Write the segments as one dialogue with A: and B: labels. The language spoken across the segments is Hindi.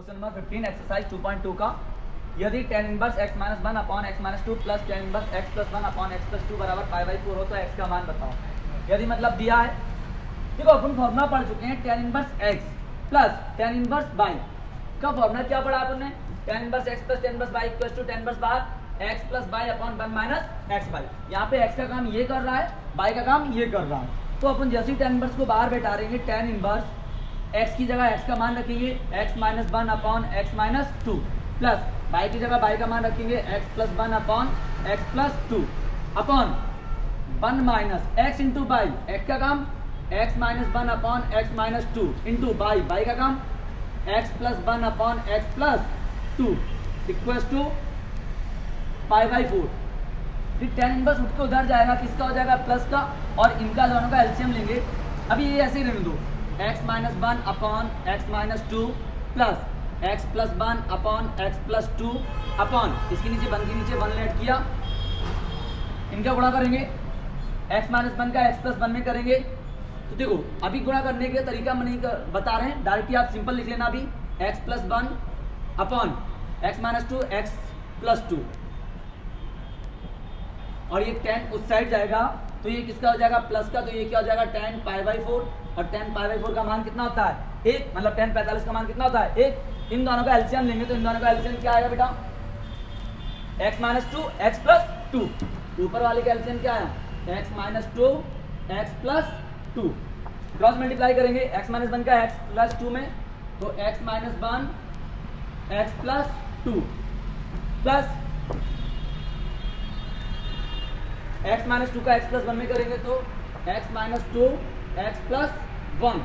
A: क्वेश्चन नंबर 15 एक्सरसाइज 2.2 का यदि tan inverse x minus 1 upon x minus 2 plus tan inverse x plus 1 upon x plus 2 बराबर पाई/4 हो तो x का मान बताओ। यदि मतलब दिया है, देखो अपन फॉर्मूला पढ़ चुके हैं tan inverse x plus tan inverse y का फॉर्मूला क्या पढ़ा अपन ने, tan inverse x plus tan inverse y equals to tan inverse बाहर x plus y upon 1 minus x y। यहाँ पे x का काम ये कर रहा है, y का काम ये कर रहा है। तो अपन जैसे ही tan इनवर्स को बाहर बैठारेंगे, tan इनवर्स x की जगह x का मान रखेंगे x minus 1 upon x minus 2 plus y की जगह y का मान रखेंगे x plus 1 upon x plus 2 upon 1 minus x into y, x का काम x minus 1 upon x minus 2 into y का काम x plus 1 upon x plus 2 equals to पाई/4। फिर tan इनवर्स उठ के उधर जाएगा, किसका हो जाएगा प्लस का, और इनका दोनों का एलसीएम लेंगे। अभी ये ऐसे ही रहने दो, x minus 1 upon x minus 2 plus x plus 1 upon x plus 2 upon इसके नीचे 1 के नीचे 1 ऐड किया, इनका गुणा करेंगे, x माइनस 1 का x प्लस 1 में करेंगे। तो देखो अभी गुणा करने के तरीका हम नहीं बता रहे हैं, डायरेक्टली आप सिंपल लिख लेना। अभी x plus 1 upon x minus 2 x plus 2 और ये tan उस साइड जाएगा तो ये किसका हो जाएगा प्लस का, तो ये क्या हो जाएगा tan पाई/4 और tan पाई/4 का मान कितना होता है 1, मतलब tan 45 का मान कितना होता है 1। इन दोनों का एलसीएम लेंगे तो इन दोनों का एलसीएम क्या आएगा बेटा, x माइनस 2 x प्लस 2, ऊपर वाले का एलसीएम क्या आया x minus 2 x plus 2, cross multiply करेंगे x माइनस 1 का x प्लस 2 में, तो x minus 1 x plus 2 plus x minus 2 का x प्लस 1 में करेंगे तो x माइनस 2 x प्लस 1।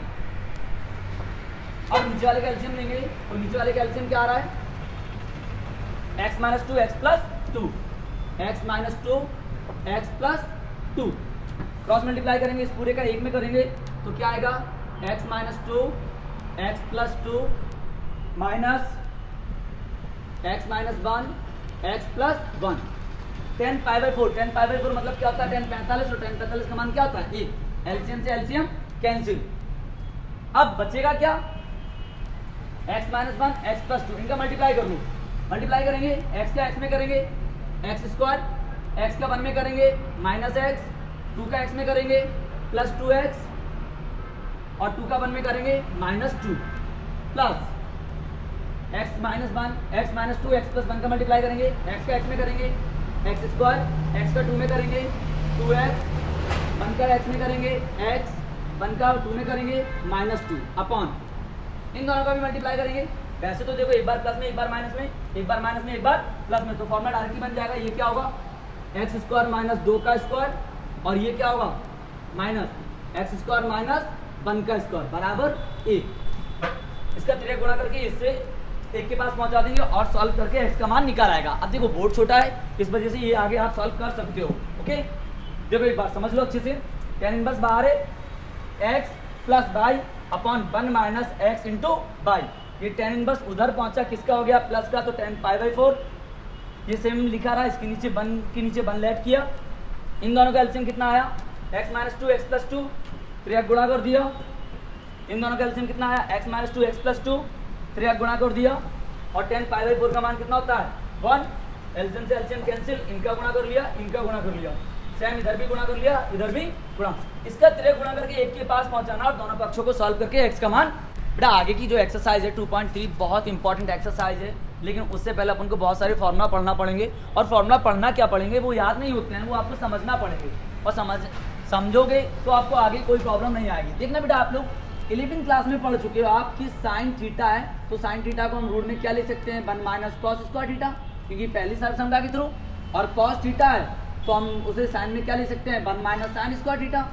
A: अब नीचे वाले का एलसीएम लेंगे तो नीचे वाले का एलसीएम क्या आ रहा है x minus 2 x plus 2 x minus 2 x plus 2, cross multiply करेंगे इस पूरे का एक में करेंगे तो क्या आएगा x minus 2 x plus 2 minus x minus 1 x plus 1। tan पाई/4, tan पाई/4 मतलब क्या होता है tan 45 और tan 45 का मान क्या होता है 1, एलसीएम से एलसीएम कैंसिल। अब बचेगा क्या x माइनस 1 x प्लस 2, इनका मल्टीप्लाई कर लो, मल्टीप्लाई करेंगे x का x में करेंगे x स्क्वायर, x का 1 में करेंगे माइनस x, 2 का x में करेंगे प्लस 2x और 2 का 1 में करेंगे minus 2 plus x minus 1 x minus 2 x plus 1 का मल्टीप्लाई करेंगे, x का x में करेंगे x स्क्वायर, x का 2 में करेंगे 2x, 1 का x में करेंगे x, 1 का 2 में करेंगे माइनस 2 अपॉन इन दोनों का भी मल्टीप्लाई करेंगे। वैसे तो देखो एक बार प्लस में एक बार माइनस में, एक बार माइनस में एक बार प्लस में, तो फॉर्मूला डायरेक्टली बन जाएगा। ये क्या होगा एक्स स्क्वायर माइनस 2 का स्क्वायर और ये क्या होगा माइनस एक्स स्क्वायर माइनस 1 का स्क्वायर बराबर 1। इसका तिरक गुणा करके इससे एक के पास पहुंचा देंगे और सॉल्व करके x का मान निकाल आएगा। अब देखो बोर्ड छोटा है, इस वजह से ये आगे आप सॉल्व कर सकते हो। ओके देखो एक बार समझ लो अच्छे से, tan इनवर्स बाहर है x plus y upon 1 minus x into y। ये tan इनवर्स उधर पहुंचा, किसका हो गया प्लस का, तो tan पाई/4 ये सेम लिखा रहा, इसके नीचे 1 के नीचे 1 ऐड किया। इन दोनों का एलसीएम कितना आया x माइनस 2 x प्लस 2, त्रिक गुणा कर दिया। इन दोनों का एलसीएम कितना आया x माइनस 2 x प्लस 2, त्रिक गुणा कर दिया। और tan पाई/4 का मान कितना होता है 1, एलसीएम से एलसीएम कैंसिल, इनका गुणा कर लिया इनका गुणा कर लिया, सेम इधर भी गुणा कर लिया इधर भी गुणा। इसका त्रिक गुणा करके एक के पास पहुंचाना और दोनों पक्षों को सॉल्व करके x का मान। बेटा आगे की जो एक्सरसाइज है 2.3 बहुत इंपॉर्टेंट एक्सरसाइज है, लेकिन उससे पहले अपन को बहुत सारे फॉर्मूला पढ़ना पड़ेंगे। और फॉर्मूला पढ़ना क्या पड़ेंगे वो याद नहीं होते हैं, वो आपको समझना पड़ेंगे, और समझोगे तो आपको आगे कोई प्रॉब्लम नहीं आएगी। देखना बेटा आप लोग 11वीं क्लास में पढ़ चुके हो, आपकी साइन थीटा है तो साइन थीटा को हम रूट में क्या लिख सकते हैं 1 माइनस कॉस स्क्वायर थीटा, क्योंकि पहली सर्वसमता के थ्रू। और कॉस थीटा है तो हम उसे साइन में क्या लिख सकते हैं 1 माइनस साइन स्क्वायर थीटा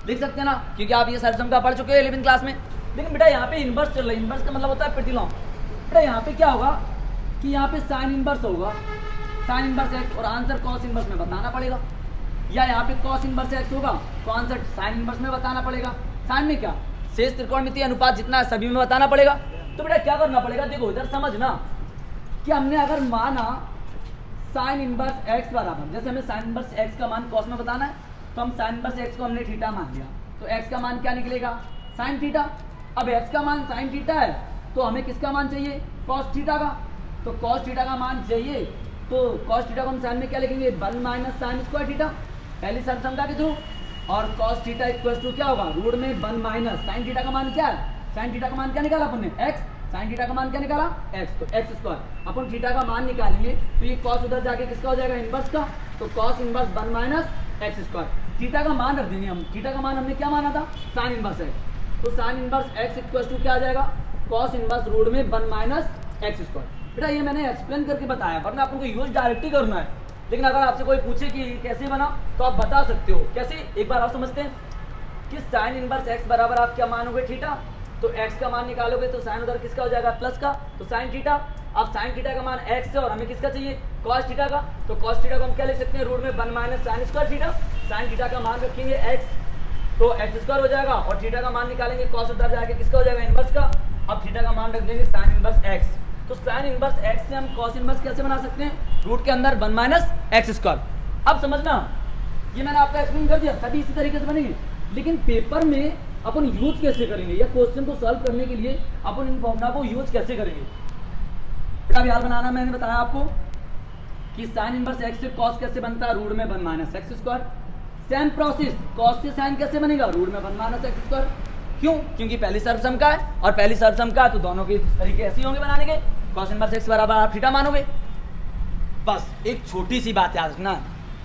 A: लिख सकते हैं ना, क्योंकि आप ये सर्वसमता पढ़ चुके हो 11वीं क्लास में। लेकिन बेटा यहाँ पे इनवर्स चल रहा है, इनवर्स का मतलब होता है प्रतिलोम। बेटा यहाँ पे क्या होगा कि यहाँ पे साइन इनवर्स होगा, साइन इनवर्स एक्स, और आंसर कॉस इनवर्स में बताना पड़ेगा। या यहाँ पे कॉस इनवर्स एक्स होगा तो आंसर साइन इनवर्स में बताना पड़ेगा। साइन में क्या शेष त्रिकोणमितीय अनुपात जितना है सभी में बताना पड़ेगा। तो बेटा क्या करना पड़ेगा, देखो इधर समझना कि हमने अगर माना साइन इनवर्स एक्स बराबर, जैसे हमें साइन इनवर्स एक्स का मान कॉस में बताना है तो हम साइन इनवर्स एक्स को हमने थीटा मान लिया, तो एक्स का मान क्या निकलेगा साइन थीटा। अब एक्स का मान साइन थीटा है तो हमें किसका मान चाहिए, कॉस थीटा का। तो कॉस थीटा का मान चाहिए, तो कॉस थीटा को हम साइन में क्या लिखेंगे, 1 माइनस साइन स्क्वायर थीटा पहली सर्वसमता के थ्रू, और कॉस थीटा इक्वल टू क्या होगा, रूट में 1 माइनस साइन थीटा का मान क्या है, साइन थीटा का मान क्या निकाला अपन ने, एक्स, साइन थीटा का मान क्या निकाला, एक्स, तो एक्स स्क्वायर अपन थीटा का मान निकालेंगे तो ये कॉस उधर जाके किसका हो जाएगा, इनवर्स का, तो cos inverse 1 minus x square, theta का मान रख देंगे हम, थीटा का मान हमने क्या माना था, साइन इनवर्स एक्स, तो sine inverse x equal to क्या आ जाएगा, कॉस इनवर्स रूट में 1 माइनस एक्स स्क्वायर। बेटा ये मैंने एक्सप्लेन करके बताया, वरना आपको यूज डायरेक्ट ही करना है, लेकिन अगर आपसे कोई पूछे कि कैसे बना तो आप बता सकते हो कैसे, एक बार आप समझते हैं कि साइन इनवर्स एक्स बराबर आप क्या मानोगे, थीटा, तो x का मान निकालोगे तो साइन उधर किसका हो जाएगा, प्लस का, तो साइन थीटा, अब साइन थीटा का मान x है और हमें किसका चाहिए, कॉस थीटा का, तो कॉस थीटा को हम क्या लिख सकते हैं, रूट में 1 minus sine square theta, sine theta का मान रखेंगे x, तो एक्स स्क्वायर हो जाएगा, और थीटा का मान निकालेंगे कॉस उधर जाके किसका हो जाएगा, इनवर्स का, अब थीटा का मान रख देंगे साइन इनवर्स x, तो साइन इनवर्स x से हम कॉस इनवर्स कैसे बना सकते हैं, रूट के अंदर 1 माइनस एक्स स्क्वायर। अब समझना, ये मैंने आपको एक्सप्लेन कर दिया, सभी इसी तरीके से बनेंगे, लेकिन पेपर में अपन यूज कैसे करेंगे या क्वेश्चन को सॉल्व करने के लिए अपन इन फॉर्मूला को यूज कैसे करेंगे। बेटा याद बनाना, मैंने बताया आपको कि साइन इनवर्स एक्स से कॉस कैसे बनता है, रूट में 1 minus x square. Same process cos से साइन कैसे बनेगा, रूट में 1 माइनस एक्स स्क्वायर। क्यों, क्योंकि पहली सर्वसम का है और पहली सर्वसम का है तो दोनों के तरीके ऐसे ही होंगे बनाने के, कॉस इनवर्स एक्स बराबर आप थीटा मानोगे। बस एक छोटी सी बात याद रखना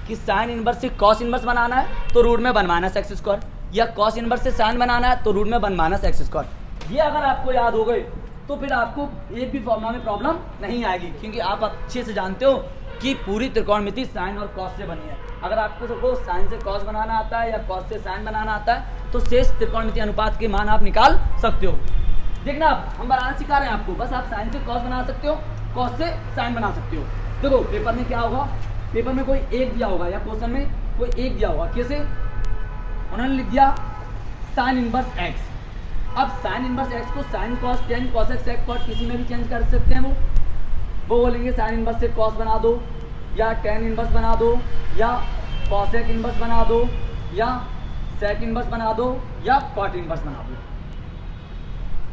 A: कि साइन इनवर्स से कॉस इनवर्स बनाना है तो रूट में 1 माइनस एक्स स्क्वायर, या कॉस इनवर्स से साइन बनाना है तो रूट में 1 माइनस एक्स स्क्वायर। ये अगर आपको याद हो गए तो फिर आपको एक भी फॉर्मूला में प्रॉब्लम नहीं आएगी, क्योंकि आप अच्छे से जानते हो कि पूरी त्रिकोणमिति साइन और कॉस से बनी है। अगर आपको सबको साइन से कॉस बनाना आता है या कॉस से साइन बनाना आता है तो शेष त्रिकोणमिति अनुपात के मान आप निकाल सकते हो। देखना आप हम बनाना सिखा रहे हैं आपको, बस आप साइन से कॉस बना सकते हो, कॉस से साइन बना सकते हो। देखो पेपर में क्या होगा, पेपर में कोई एक दिया होगा या क्वेश्चन में कोई एक दिया होगा, कैसे उन्होंने लिख दिया साइन इनवर्स एक्स। अब साइन इनवर्स एक्स को sine cos tan cosec sec cot किसी में भी चेंज कर सकते हैं। वो बोलेंगे साइन इनवर्स से कॉस बना दो, या टेन इनवर्स बना दो, या कॉसेक इनवर्स बना दो, या सेक इनवर्स बना दो, या कॉट इनवर्स बना दो।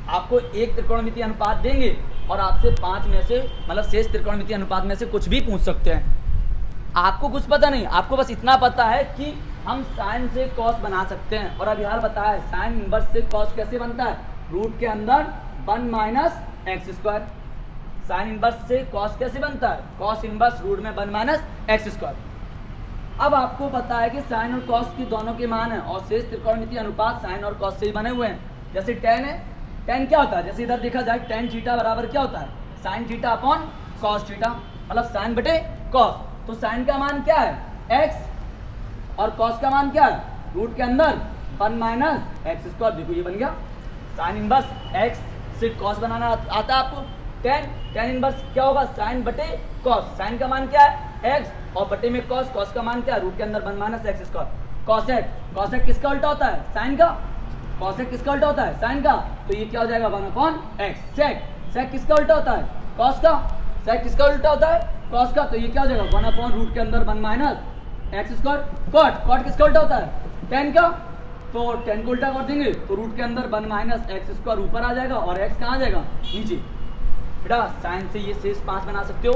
A: आपको एक त्रिकोणमिति अनुपात देंगे और आपसे 5 में से मतलब शेष त्रिकोणमिति अनुपात में से कुछ भी पूछ सकते हैं। आपको कुछ पता नहीं, आपको बस इतना पता है कि हम साइन से कॉस बना सकते हैं। और अभी हाल बताया है साइन इनवर्स से कॉस कैसे बनता है, रूट के अंदर 1 minus x square. Sine inverse से कॉस कैसे बनता है, कॉस इनवर्स रूट में 1 माइनस एक्स स्क्वायर। अब आपको पता है कि साइन और कॉस की दोनों के मान है और शेष त्रिकोणमिति अनुपात साइन और कॉस से ही बने हुए हैं। जैसे टेन है, टेन क्या होता है, जैसे इधर देखा जाए टेन थीटा बराबर क्या होता है, sine theta upon cos theta, मतलब साइन बटे कॉस। तो साइन का मान क्या है एक्स और कॉस का मान क्या है, रूट के अंदर 1 माइनस एक्स स्क्वायर। देखो ये बन गया साइन इनवर्स एक्स से कॉस बनाना आता है आपको। टेन टेन इनवर्स क्या होगा, साइन बटे कॉस, साइन का मान क्या है एक्स और बटे में कॉस, कॉस का मान क्या है, रूट के अंदर 1 minus x square. Cosec, cosec किसका उल्टा होता है, साइन का। कॉसेक किसका उल्टा होता है, साइन का, तो ये क्या हो जाएगा 1 अपॉन एक्स। सेक, सेक किसका उल्टा होता है, कॉस का। सेक किसका उल्टा होता है, कॉस का, तो ये क्या हो जाएगा 1 अपॉन रूट के अंदर 1 minus x square. Cot, cot किसका उल्टा होता है, टेन का, तो टेन को उल्टा कर देंगे तो रूट के अंदर 1 माइनस एक्स स्क्वायर ऊपर आ जाएगा और एक्स कहाँ आ जाएगा, नीचे। बेटा साइन से ये शेष 5 बना सकते हो।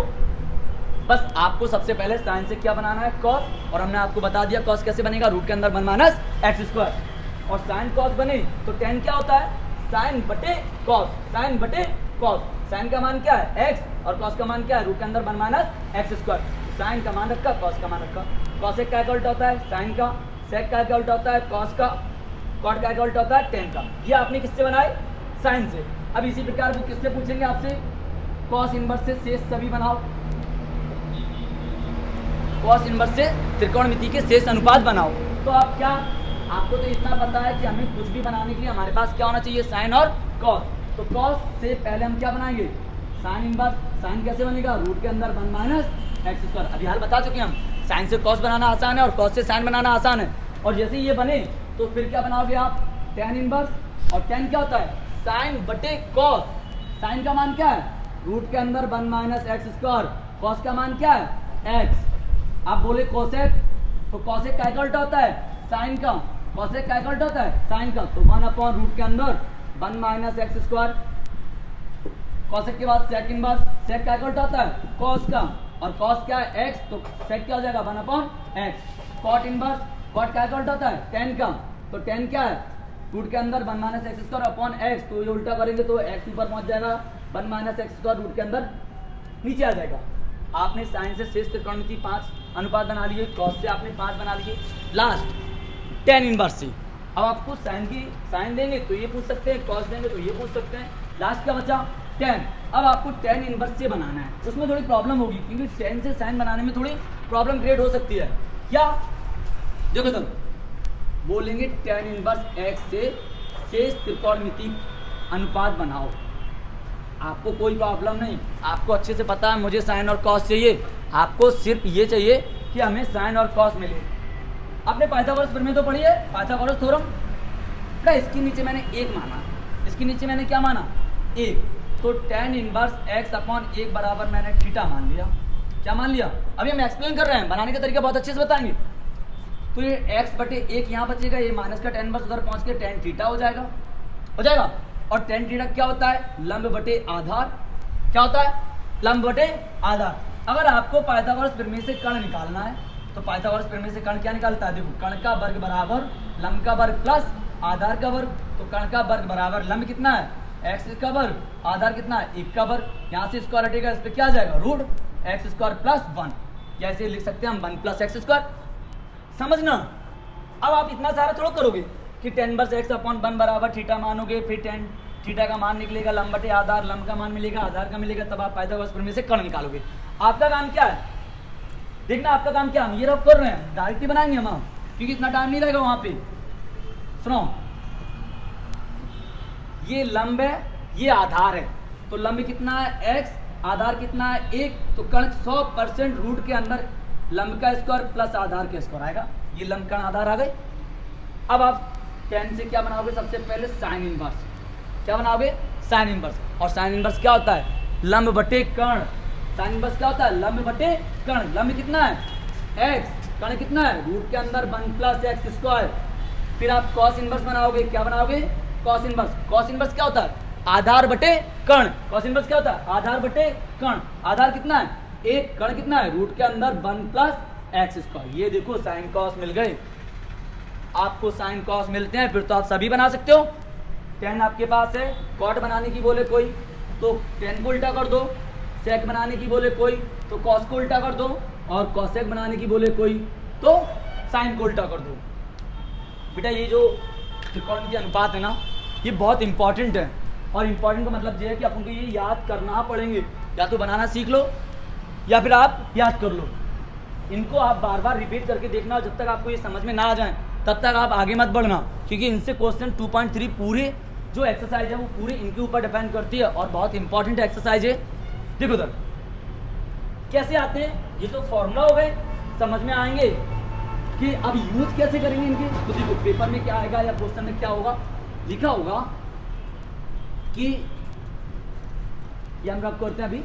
A: बस आपको सबसे पहले साइन से क्या बनाना है, कॉस, और हमने आपको बता दिया कॉस कैसे बनेगा, रूट के अंदर 1 माइनस एक्स स्क्वायर। और साइन कॉस बने तो टेन क्या होता है, साइन बटे कॉस, साइन बटे कॉस। साइन का मान क्या है एक्स और कॉस का मान क्या है, रूट के अंदर 1 माइनस एक्स स्क्वायर। साइन का मान रखा, कॉस का मान रखा। कॉसेक का उल्टा होता है साइन का, सेक का उल्टा होता है कॉस का, कॉट का उल्टा होता है टेन का। ये आपने किससे बनाए, साइन से। अब इसी प्रकार वो किससे पूछेंगे आपसे, कॉस इनवर्स से शेष सभी बनाओ। कॉस इनवर्स से त्रिकोणमिति के शेष अनुपात बनाओ। तो आप क्या, आपको तो इतना पता है कि हमें कुछ भी बनाने के लिए हमारे पास क्या होना चाहिए, साइन और कॉस। तो कॉस से पहले हम क्या बनाएंगे, साइन इनवर्स। साइन कैसे बनेगा, रूट के अंदर 1 माइनस एक्स स्क्वायर। अभी हाल बता चुके हम, साइन से कॉस बनाना आसान है और कॉस से साइन बनाना आसान है। और जैसे ही ये बने तो फिर क्या बनाओगे आप, टेन इनवर्स। और टेन क्या होता है, साइन बटे कॉस। साइन का मान क्या है, रूट के अंदर 1 माइनस एक्स स्क्वायर। कॉस का मान क्या है, एक्स। आप बोले कोसेक, तो कोसेक का उल्टा होता है साइन का, कोसेक का उल्टा होता है साइन का, तो 1 अपॉन रूट के अंदर 1 माइनस एक्स स्क्वायर। कॉसेक के बाद सेक इनवर्स, सेक क्या उल्टा होता है कॉस का, और कॉस क्या है एक्स, तो सेक क्या हो जाएगा 1/x। कॉट इनवर्स, कॉट क्या उल्टा होता है टेन का, तो टेन क्या है रूट के अंदर 1 minus x square upon x, तो ये उल्टा करेंगे तो एक्स ऊपर पहुंच जाएगा 1 माइनस एक्स स्क्वायर रूट के अंदर नीचे आ जाएगा। आपने साइन से शेष त्रिकोणमिति 5 अनुपात बना लिए, कॉस से आपने 5 बना लिए, लास्ट टेन इनवर्स से। अब आपको साइन देंगे तो ये पूछ सकते हैं, कॉस देंगे तो ये पूछ सकते हैं, लास्ट क्या बचा 10। अब आपको टेन इनवर्स से बनाना है, उसमें थोड़ी प्रॉब्लम होगी क्योंकि 10 से साइन बनाने में थोड़ी प्रॉब्लम क्रिएट हो सकती है। क्या देखो तुम बोलेंगे टेन इनवर्स एक्स से शेष त्रिकोणमिति अनुपात बनाओ, आपको कोई प्रॉब्लम नहीं, आपको अच्छे से पता है मुझे साइन और कॉस चाहिए, आपको सिर्फ ये चाहिए कि हमें साइन और कॉस मिले। आपने पाइथागोरस प्रमेय तो पढ़ी है, पाइथागोरस थ्योरम का, इसके नीचे मैंने एक माना, इसके नीचे मैंने क्या माना एक, तो टेन इनवर्स एक्स अपॉन एक बराबर मैंने थीटा मान लिया। क्या मान लिया, अभी हम एक्सप्लेन कर रहे हैं, बनाने का तरीका बहुत अच्छे से बताएंगे। तो ये एक्स बटे एक यहाँ बचेगा, ये माइनस का टेन इनवर्स उधर पहुँच के टेन थीटा हो जाएगा। और टेन थीटा क्या होता है लंब बटे आधार, क्या होता है लंब बटे आधार। अगर आपको पाइथागोरस प्रमेय से कर्ण निकालना है तो पाइथागोरस प्रमेय से कर्ण क्या निकालता है, देखो कर्ण का वर्ग बराबर लंब का वर्ग प्लस आधार का वर्ग, तो कर्ण का वर्ग बराबर लंब कितना है एक्स का वर्ग, आधार कितना है 1 का वर्ग, यहाँ से स्क्वायर हटेगा, इस पर क्या आ जाएगा रूट एक्स स्क्वायर प्लस 1, या ऐसे लिख सकते हैं हम 1 प्लस एक्स स्क्वायर। समझना, अब आप इतना सारा थोड़ा करोगे कि टेन इनवर्स एक्स अपॉन 1 बराबर थीटा मानोगे, फिर टेन थीटा का मान निकलेगा लंब बटे आधार, लंब का मान मिलेगा आधार का मिलेगा, तब आप पाइथागोरस प्रमेय से कर्ण निकालोगे। आपका काम क्या है देखना, आपका काम क्या, हम ये रख कर रहे हैं डायरेक्ट ही बनाएंगे हम, क्योंकि इतना टाइम नहीं रहेगा वहां पे। सुनो, ये लंब है ये आधार है, तो लंब कितना है एक्स, आधार कितना है 1, तो कर्ण 100% रूट के अंदर लंब का स्क्वायर प्लस आधार का स्क्वायर आएगा, ये लंब कर्ण आधार आ गए। अब आप टेन से क्या बनाओगे, सबसे पहले साइन इनवर्स, क्या बनाओगे साइन इनवर्स, और साइन इनवर्स क्या होता है लंब बटे कर्ण, साइन इनवर्स क्या होता है लंब बटे कर्ण, लंब कितना है एक्स, कर्ण कितना है रूट के अंदर 1 प्लस एक्स स्क्वायर। फिर आप कॉस इनवर्स बनाओगे, क्या बनाओगे कॉस इनवर्स, कॉस इनवर्स क्या होता है आधार बटे कर्ण, कॉस इनवर्स क्या होता है आधार बटे कर्ण, आधार कितना है 1, कर्ण कितना है रूट के अंदर 1 प्लस एक्स स्क्वायर। ये देखो साइन कॉस मिल गए, आपको साइन कॉस मिलते हैं, फिर तो आप सभी बना सकते हो। टेन आपके पास है, कॉट बनाने की बोले कोई तो टेन को उल्टा कर दो, सेक बनाने की बोले कोई तो कॉस को उल्टा कर दो, और कॉसेक बनाने की बोले कोई तो साइन को उल्टा कर दो। बेटा ये जो त्रिकोणमिति अनुपात है ना, ये बहुत इंपॉर्टेंट है, और इंपॉर्टेंट का मतलब ये है कि अपन को ये याद करना पड़ेंगे, या तो बनाना सीख लो या फिर आप याद कर लो। इनको आप बार बार रिपीट करके देखना, जब तक आपको ये समझ में ना आ जाए तब तक आप आगे मत बढ़ना, क्योंकि इनसे क्वेश्चन 2.3 पूरे जो एक्सरसाइज है वो पूरे इनके ऊपर डिपेंड करती है, और बहुत इंपॉर्टेंट एक्सरसाइज है। देखो सर कैसे आते हैं, ये तो फॉर्मूला हो गए, समझ में आएंगे कि अब यूज कैसे करेंगे इनके। तो देखो पेपर में क्या आएगा या क्वेश्चन में क्या होगा, लिखा होगा कि ये हम रब करते हैं अभी,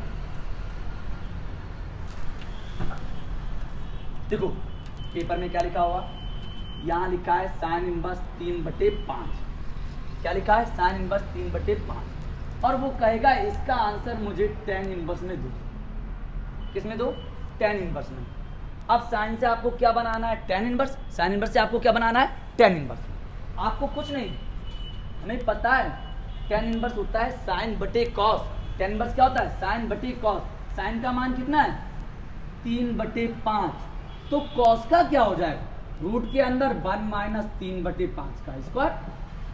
A: देखो पेपर में क्या लिखा होगा, यहाँ लिखा है साइन इनवर्स 3/5, क्या लिखा है साइन इनवर्स 3/5, और वो कहेगा इसका आंसर मुझे टेन इनवर्स में दो, किसमें दो टेन इनवर्स में। अब साइन से आपको क्या बनाना है टेन इनवर्स, साइन इनवर्स से आपको क्या बनाना है टेन इनवर्स। आपको कुछ नहीं, हमें पता है टेन इनवर्स होता है साइन बटे कॉस, टेन इनवर्स क्या होता है साइन बटे कॉस, साइन का मान कितना है 3/5, तो कॉस का क्या हो जाएगा रूट के अंदर 1 माइनस 3/5 का स्क्वायर।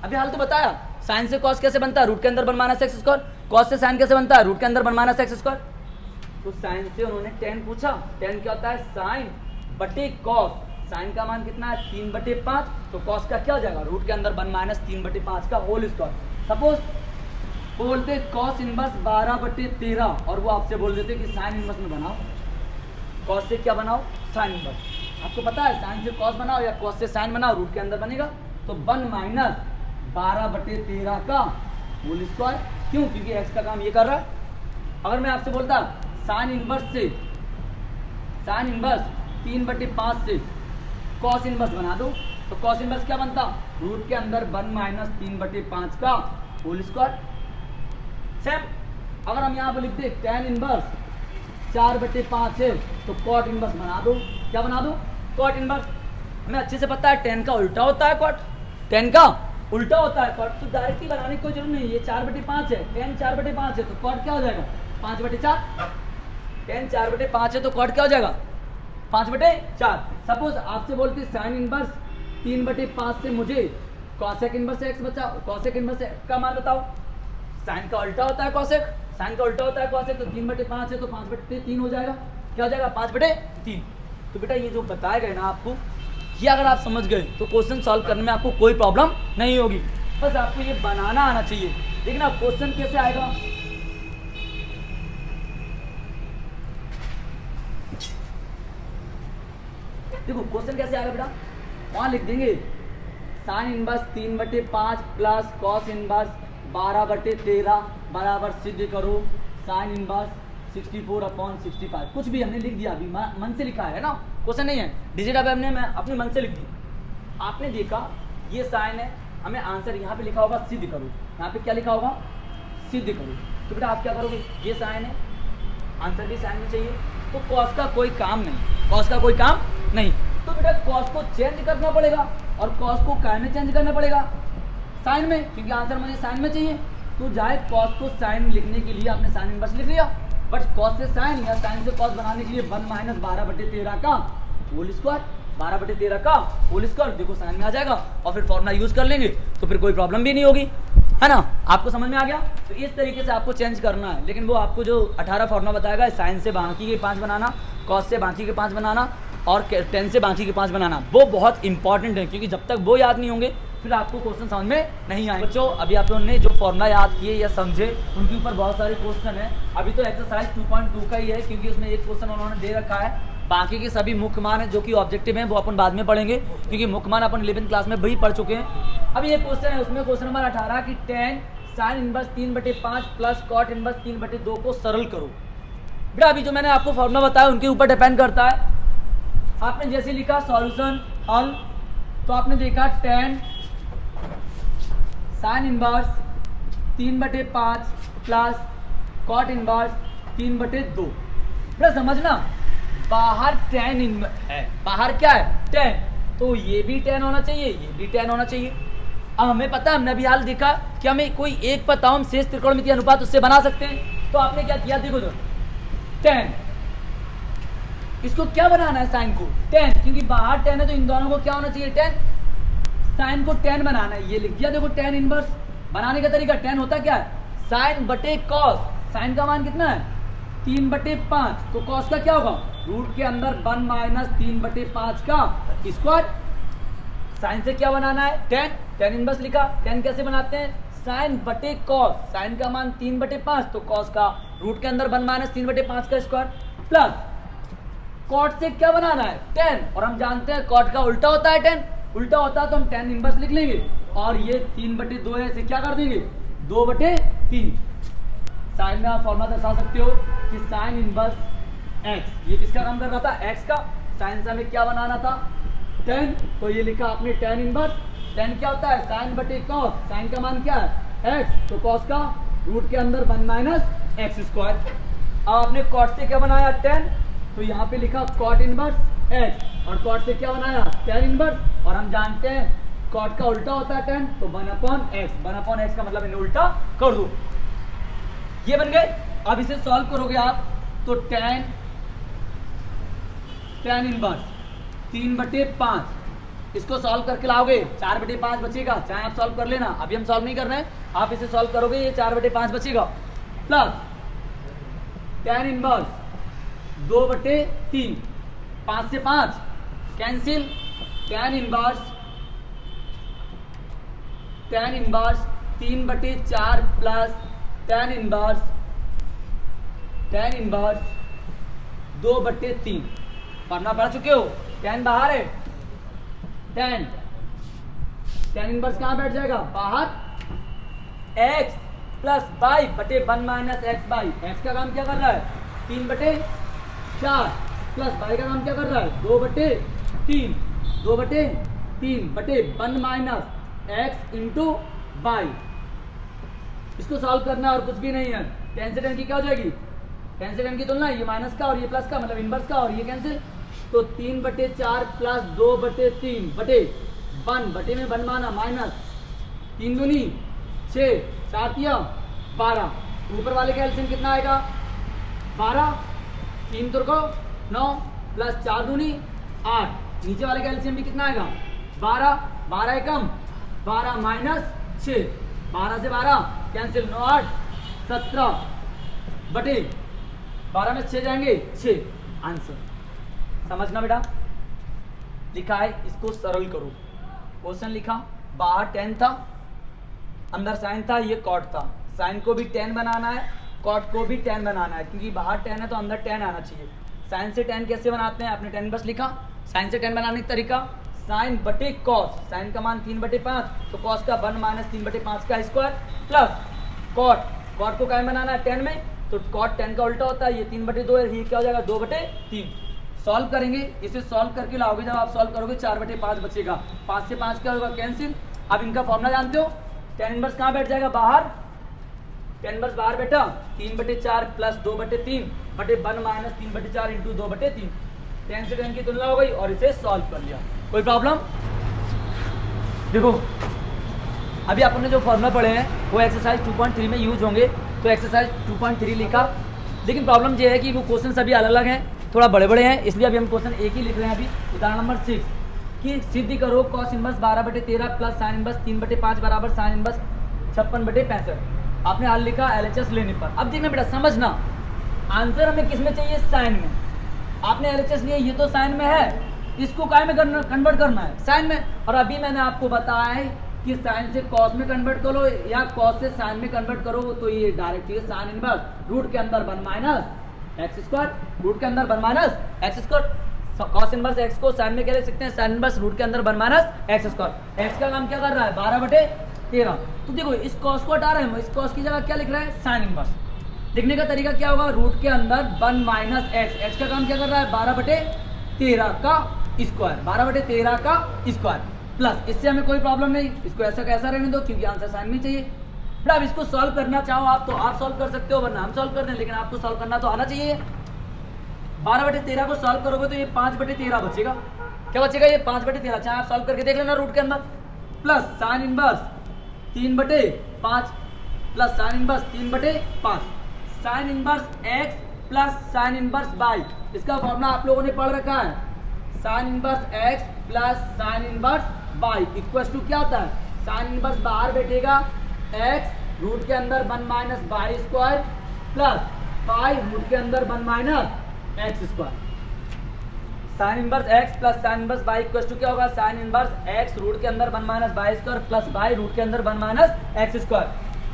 A: अभी हाल तो बताया साइन से कॉस कैसे बनता है रूट के अंदर 1 माइनस एक्स स्क्वायर, कॉस से साइन कैसे बनता है रूट के अंदर 1 माइनस एक्स स्क्वायर। तो साइन से उन्होंने टेन पूछा, टेन क्या होता है साइन बटे कॉस, साइन का मान कितना है 3/5, तो कॉस का क्या हो जाएगा रूट के अंदर 1 माइनस 3/5 का होल स्क्वायर। सपोज वो बोलते कॉस इनवर्स 12/13, और वो आपसे बोल देते कि साइन इनवर्स में बनाओ, कॉस से क्या बनाओ साइन इनवर्स। आपको पता है साइन से कॉस बनाओ या कॉस से साइन बनाओ रूट के अंदर बनेगा, तो 1 माइनस 12/13 का होल स्क्वायर। क्यों, क्योंकि एक्स का काम ये कर रहा है। अगर मैं आपसे बोलता साइन इनवर्स से साइन इनवर्स 3/5 से कॉस इनवर्स बना दो, तो कॉस इनवर्स क्या बनता रूट के अंदर 1 माइनस 3/5 का होल स्क्वायर। सेम अगर हम यहाँ पे लिख दे tan इनवर्स 4/5 है तो cot इनवर्स बना दो। क्या बना दो? cot inverse. हमें अच्छे से पता है tan का उल्टा होता है cot, tan का उल्टा होता है cot, तो डायरेक्टली बनाने की कोई जरूरत नहीं है। ये 4/5 है, tan 4/5 है तो cot क्या हो जाएगा? 5/4। tan 4/5 है तो cot क्या हो जाएगा? 5/4। सपोज आपसे बोलते साइन इनवर्स 3/5 से मुझे कॉसेक इनवर्स एक्स बचा, कॉसेक इनवर्स का मान बताओ। साइन का उल्टा होता है कॉसेक, साइन का उल्टा होता है कॉसेक, तो 3/5 है तो 5/3 हो जाएगा। क्या हो जाएगा? 5/3। तो बेटा ये जो बताए गए ना आपको, ये अगर आप समझ गए तो क्वेश्चन सॉल्व करने में आपको कोई प्रॉब्लम नहीं होगी। बस आपको ये बनाना आना चाहिए। लेकिन अब क्वेश्चन कैसे आएगा? देखो क्वेश्चन कैसे आएगा बेटा, वहां लिख देंगे sign inverse 3/5 plus cos inverse 12/13 बराबर सिद्ध करो साइन इनवर्स 64/65। कुछ भी हमने लिख दिया, अभी मन से लिखा है ना, क्वेश्चन नहीं है। डिजिट अब हमने मैं अपने मन से लिख दी। आपने देखा ये साइन है, हमें आंसर यहाँ पे लिखा होगा सिद्ध करो। यहाँ पे क्या लिखा होगा? सिद्ध करो। तो बेटा आप क्या करोगे? ये साइन है, आंसर भी साइन में चाहिए, तो कॉस का कोई काम नहीं, कॉस का कोई काम नहीं। तो बेटा कॉस को चेंज करना पड़ेगा और कॉस को काय में चेंज करना पड़ेगा? साइन में, क्योंकि आंसर मुझे साइन में चाहिए। तो जाए कॉस को साइन लिखने के लिए आपने साइन इनवर्स लिख लिया, बट कॉस से साइन या साइन से कॉस बनाने के लिए 1 - 12/13 का होल स्क्वायर, 12/13 का होल स्क्वायर देखो साइन में आ जाएगा और फिर फॉर्मूला यूज कर लेंगे तो फिर कोई प्रॉब्लम भी नहीं होगी, है ना। आपको समझ में आ गया? तो इस तरीके से आपको चेंज करना है। लेकिन वो आपको जो 18 फॉर्मूला बताएगा, साइन से बाकी के 5 बनाना, कॉस से बाकी के 5 बनाना और 10 से बाकी के 5 बनाना, वो बहुत इंपॉर्टेंट है, क्योंकि जब तक वो याद नहीं होंगे फिर आपको क्वेश्चन समझ में नहीं आएंगे। बच्चों अभी आप लोगों ने जो फॉर्मूला याद किए या समझे, उनके ऊपर बहुत सारे क्वेश्चन है। अभी तो एक्सरसाइज 2.2 का ही है, क्योंकि उसमें एक क्वेश्चन उन्होंने दे रखा है। बाकी के सभी मुख्य मान है जो कि ऑब्जेक्टिव हैं, वो अपन बाद में पढ़ेंगे, क्योंकि मुख्य मान अपन 11th क्लास में वही पढ़ चुके हैं। अब ये क्वेश्चन है, उसमें क्वेश्चन नंबर 18 की tan sine inverse 3/5 plus cot inverse 3/2 को सरल करो। बेटा अभी जो मैंने आपको फॉर्मूला बताया उनके ऊपर डिपेंड करता है। आपने जैसे लिखा सॉल्यूशन हल, तो आपने देखा tan sine inverse 3/5 plus cot inverse 3/2। बेटा समझना, बाहर tan इनवर्स है, बाहर क्या है? tan, तो ये भी tan होना चाहिए, ये भी tan होना चाहिए। अब हमें पता है, हमने अभी हाल देखा कि हमें कोई एक पता हम शेष त्रिकोणमितीय अनुपात उससे बना सकते हैं। तो आपने क्या किया? देखो तो tan, इसको क्या बनाना है? साइन को tan, क्योंकि बाहर tan है तो इन दोनों को क्या होना चाहिए? tan। साइन को tan बनाना है, ये लिख दिया। देखो tan इनवर्स बनाने का तरीका, tan होता क्या है? साइन बटे कॉस। साइन का मान कितना है? 3/5, तो कॉस का क्या होगा? रूट के अंदर 1 - 3/5 का स्क्वायर। साइन से क्या बनाना है? tan इनवर्स लिखा। tan कैसे बनाते हैं? साइन बटे कॉस, साइन का मान 3/5, तो कॉस का रूट के अंदर 1 - 3/5 का स्क्वायर, प्लस कॉट से क्या बनाना है? tan, और हम जानते हैं कॉट का उल्टा होता है tan, उल्टा होता है तो हम tan इनवर्स लिख लेंगे। और ये 3/2 है, इसे क्या कर देंगे? 2/3। साइन में आप फॉर्मूला दर्शा सकते हो कि साइन इनवर्स x, ये किसका काम कर रहा था? x का। साइन से हमें क्या बनाना था? tan, तो ये लिखा आपने tan इनवर्स। tan क्या होता है? साइन बटे कॉस, साइन का मान क्या है? x, तो कॉस का रूट के अंदर 1 - x स्क्वायर। अब आपने कॉट से क्या बनाया? tan, तो यहाँ पे लिखा कॉट इनवर्स x, और कॉट से क्या बनाया? tan inverse. और हम जानते हैं कॉट का उल्टा होता है tan, तो 1/x, 1/x का मतलब इन्हें उल्टा कर दो। ये बन गए। अब इसे सॉल्व करोगे आप तो tan इनवर्स 3/5, इसको सॉल्व करके लाओगे 4/5 बचेगा। चाहे आप सॉल्व कर लेना, अभी हम सॉल्व नहीं कर रहे हैं, आप इसे सॉल्व करोगे ये 4/5 बचेगा, प्लस tan इनवर्स 2/3, 5 से 5 cancel, tan inverse 3/4 plus tan inverse 2/3। पढ़ना पढ़ चुके हो? tan बाहर है, tan इनवर्स कहाँ बैठ जाएगा? बाहर। x प्लस y बटे 1 - x बाई, x का काम क्या कर रहा है? 3/4 प्लस y का काम क्या कर रहा है? 2/3, 2/3 बटे 1 - x इंटू y। इसको सॉल्व करना और कुछ भी नहीं है। 10 से 10 की क्या हो जाएगी, 10 से 10 की तुलना ये माइनस का और ये प्लस का मतलब इनवर्स का, और ये कैंसिल, तो 3/4 प्लस 2/3 बटे 1 बटे में 1 माना माइनस 3 दूनी 6 4 तिया 12, ऊपर वाले का एलसीएम कितना आएगा 12, 3 तुर्को 9 प्लस 4 दूनी 8, नीचे वाले का एलसीएम भी कितना आएगा 12, 12 एकम 12 माइनस 6, 12 से 12 कैंसिल 9 8 17 बटे 12 में 6 जाएंगे 6, आंसर। समझना बेटा, लिखा है इसको सरल करो। क्वेश्चन लिखा, बाहर 10 था, अंदर साइन था, ये कॉट था, साइन को भी 10 बनाना है, कॉट को भी 10 बनाना है, क्योंकि बाहर 10 है तो अंदर 10 आना चाहिए। साइन से 10 कैसे बनाते हैं, आपने 10 बस लिखा। साइन से 10 बनाने का तरीका, साइन बटे कॉस, साइन का मान 3/5 तो कॉस का 1 माइनस 3/5 का स्क्वायर प्लस कॉट, कॉट को क्या बनाना है 10 में, तो कॉट 10 का उल्टा होता है, ये 3/2 है, ये क्या हो जाएगा 2/3। सॉल्व करेंगे, इसे सॉल्व करके लाओगे, जब आप सॉल्व करोगे 4/5 बचेगा, 5 से 5 क्या होगा कैंसिल। अब इनका फॉर्मूला जानते हो, tan इनवर्स कहाँ बैठ जाएगा बाहर, tan इनवर्स बाहर बैठा 3/4 प्लस 2/3 बटे 1 माइनस 3/4 इंटू 2/3, 10 से 10 की तुलना हो गई और इसे सॉल्व कर लिया। कोई प्रॉब्लम? देखो अभी अपन ने जो फॉर्मूला पढ़े हैं वो एक्सरसाइज 2.3 में यूज होंगे, तो एक्सरसाइज 2.3 लिखा, लेकिन प्रॉब्लम ये है कि वो क्वेश्चन सभी अलग अलग हैं, थोड़ा बड़े बड़े हैं, इसलिए अभी हम क्वेश्चन एक ही लिख रहे हैं। अभी उदाहरण नंबर 6 कि सिद्ध करो cos inverse 12/13 plus sine inverse 3/5 बराबर साइन इनवर्स 56/65। आपने हाल लिखा LHS लेने पर। अब देखना बेटा, समझना, आंसर हमें किस में चाहिए, साइन में। आपने LHS लिया, ये तो साइन में है, इसको काय में कन्वर्ट करना है, साइन में। और अभी मैंने आपको बताया है कि साइन से कॉस में कन्वर्ट करो या कॉस से साइन में कन्वर्ट करो, तो ये डायरेक्ट है साइन इनवर्स रूट के अंदर 1 माइनस एक्स स्क्वायर, रूट के अंदर 1 minus x square. Cos inverse x को साइन में क्या लिख सकते हैं, साइन इनवर्स रूट के अंदर 1 माइनस एक्स स्क्वायर। एक्स का काम क्या कर रहा है 12/13, तो देखो इस कॉस को हटा रहे हैं, इस कॉस की जगह क्या लिख रहा है साइन इनवर्स। लिखने का तरीका क्या होगा, रूट के अंदर 1 माइनस एक्स, एक्स का काम क्या कर रहा है 12/13 का स्क्वायर, 12/13 का स्क्वायर प्लस, इससे हमें कोई प्रॉब्लम नहीं, इसको ऐसा कैसा रहने दो क्योंकि आंसर साइन में चाहिए। फिर आप इसको सॉल्व करना चाहो आप तो आप सॉल्व कर सकते हो, वरना हम सॉल्व कर दें, लेकिन आपको सॉल्व करना तो आना चाहिए। 12/13 को सॉल्व करोगे तो ये 5/13 बचेगा, क्या बचेगा ये 5/13, चाहे आप सॉल्व करके देख लेना रूट के अंदर, plus sine inverse 3/5 plus sine inverse 3/5, sine inverse x plus sine inverse y, इसका फॉर्मूला आप लोगों ने पढ़ रखा है, sine inverse x plus sine inverse y equal to क्या होता है, साइन इनवर्स बाहर बैठेगा एक्स रूट के अंदर 1 minus y square plus y root के अंदर 1 minus x square. Sine inverse x plus sine inverse y equal to क्या होगा, साइन इनवर्स एक्स रूट के अंदर 1 minus y square plus y root के अंदर 1 माइनस एक्स स्क्वायर।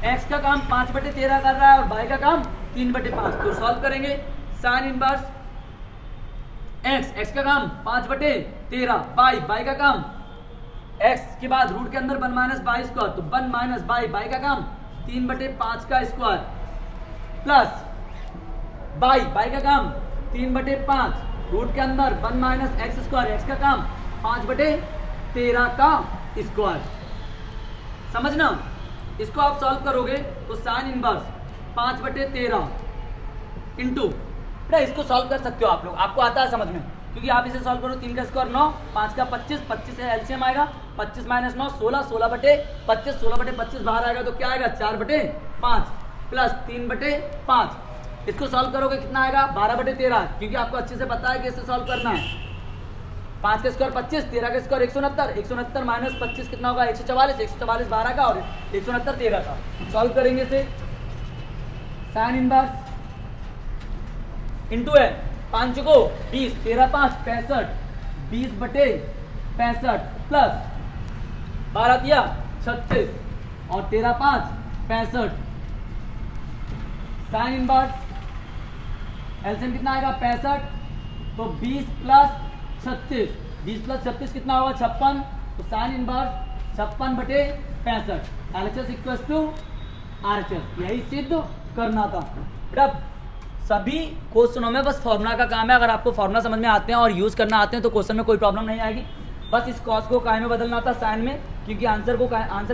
A: एक्स का काम 5/13 कर रहा है और वाई का काम 3/5, तो सॉल्व करेंगे। साइन इनवर्स एक्स का काम 5/13, वाई का काम एक्स के बाद रूट के अंदर 1 माइनस वाई स्क्वायर, तो 1 माइनस वाई का काम 3/5 का स्क्वायर प्लस वाई का काम 3/5 रूट के अंदर 1 माइनस एक्स स्क्वायर, एक्स का काम 5/13 का स्क्वायर। समझना, इसको आप सॉल्व करोगे तो साइन इनवर्स 5/13 इंटू, इसको सॉल्व कर सकते हो आप लोग, आपको आता है समझ में, क्योंकि आप इसे सॉल्व करो 3 का स्क्वायर 9, 5 का 25, 25 से एलसीएम आएगा, 25 माइनस 9 16, 16/25, 16/25 बाहर आएगा तो क्या आएगा 4/5 प्लस 3/5, इसको सॉल्व करोगे कितना आएगा 12/13, क्योंकि आपको अच्छे से पता है कि इसे सॉल्व करना है। 5 का स्क्वायर 25, 13 का स्क्वायर 169, 169 माइनस 25 कितना होगा 144, 144 12 का और 169 13 का। सॉल्व करेंगे इसे, साइन इनवर्स इंटू है 5 को 20, 13 5 65, 20/65 प्लस 12 दिया 36 और 13 5 65, साइन इनवर्स एलसीएम कितना आएगा 65, तो 20 प्लस 36, 20 प्लस 36 कितना होगा 56, तो sine inverse 56/65, LHS equal to RHS, यही सिद्ध करना था बेटा। सभी क्वेश्चनों में बस फॉर्मूला का काम है, अगर आपको फॉर्मूला समझ में आते हैं और यूज करना आते हैं तो क्वेश्चन में कोई प्रॉब्लम नहीं आएगी। बस इस कॉस को काय में बदलना था, साइन में, क्योंकि आंसर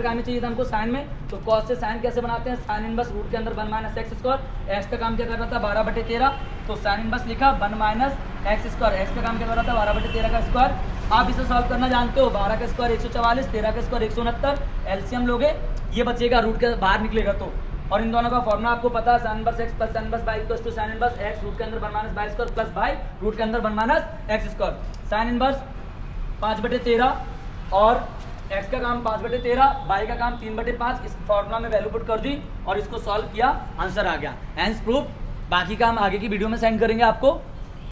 A: काय में चाहिए था हमको साइन में। तो कॉस से साइन कैसे बनाते हैं, साइन इनवर्स रूट के अंदर 1 माइनस एक्स स्क्वायर। एक्स का काम क्या करना था 12/13, तो साइन इनवर्स लिखा 1 माइनस एक्स स्क्वायर। एक्स का काम क्या कर रहा था 12/13 का स्क्वायर। आप इसे सॉल्व करना जानते हो, 12 का स्क्वायर 144, 13 का स्क्वायर 169, एलसीएम लोगे ये बचेगा, रूट के बाहर निकलेगा तो। और इन दोनों का फॉर्मूला आपको पता है, sine inverse x plus sine inverse y equals to sine inverse x root के अंदर 1 minus y square plus y root के अंदर 1 minus x square. Sine inverse 5/13 और x का काम 5/13, y का काम 3/5। इस फॉर्मूला में वैल्यू पुट कर दी और इसको सॉल्व किया, आंसर आ गया। Hence proof. बाकी का हम आगे की वीडियो में सेंड करेंगे आपको।